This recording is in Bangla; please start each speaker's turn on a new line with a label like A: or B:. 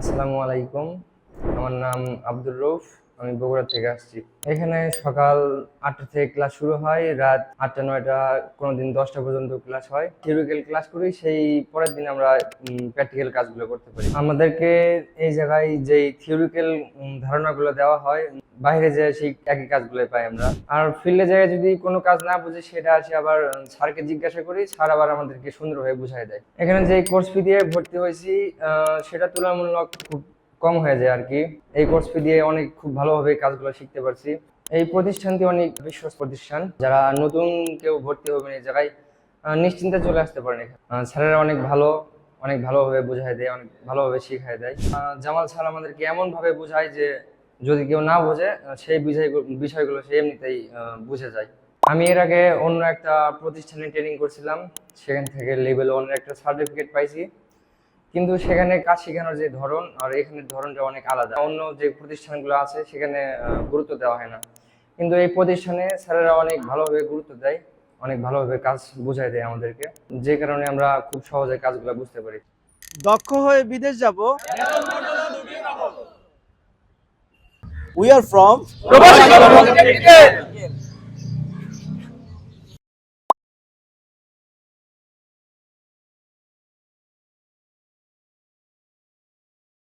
A: আসসালামু আলাইকুম। আমার নাম আব্দুর রউফ। আমি বগুড়া থেকে আসছি। এখানে সকাল ৮টা থেকে ক্লাস শুরু হয়, রাত ৮টা ৯টা, কোনোদিন ১০টা পর্যন্ত ক্লাস হয়। থিওরিক্যাল ক্লাস করি, সেই পরের দিন আমরা প্র্যাকটিক্যাল কাজগুলো করতে পারি। আমাদেরকে এই জায়গায় যেই থিওরিক্যাল ধারণাগুলো দেওয়া হয়, বাইরে যে সেই একই কাজগুলো পাই আমরা। আর ফিল্ডে যায় যদি কোনো কাজ না বুঝি, সেটা আছে আবার স্যারকে জিজ্ঞাসা করি, স্যার আবার আমাদেরকে সুন্দরভাবে বুঝাই দেয়। এখানে যে কোর্স ফি দিয়ে ভর্তি হয়েছি, সেটা তুলনামূলক খুব কম হয়ে যায় আর কি। এই কোর্স ফি দিয়ে অনেক খুব ভালোভাবে কাজগুলো শিখতে পারছি। এই প্রতিষ্ঠানটি অনেক বিশ্বস্ত প্রতিষ্ঠান। যারা নতুন কেউ ভর্তি হবেন এই জায়গায়, নিশ্চিন্তে চলে আসতে পারেন এখানে। স্যারেরা অনেক ভালো, অনেক ভালোভাবে বোঝায় দেয়, অনেক ভালোভাবে শিখায় দেয়। জামাল স্যার আমাদেরকে এমন ভাবে বোঝায় যে যদি কেউ না বোঝে, সেই বিষয়গুলো সে এমনিতেই বুঝে যায়। আমি এর আগে অন্য একটা প্রতিষ্ঠানে ট্রেনিং করছিলাম, সেখান থেকে লেভেল 1 এর একটা সার্টিফিকেট পাইছি। কিন্তু সেখানে কাজ শেখানোর যে ধরন আর এখানের ধরনটা অনেক আলাদা। অন্য যে প্রতিষ্ঠানগুলো আছে সেখানে গুরুত্ব দেওয়া হয় না, কিন্তু এই প্রতিষ্ঠানে স্যারেরা অনেক ভালোভাবে গুরুত্ব দেয়, অনেক ভালোভাবে কাজ বুঝাই দেয় আমাদেরকে, যে কারণে আমরা খুব সহজে কাজগুলো বুঝতে পারি।
B: দক্ষ হয়ে বিদেশ যাব। We are from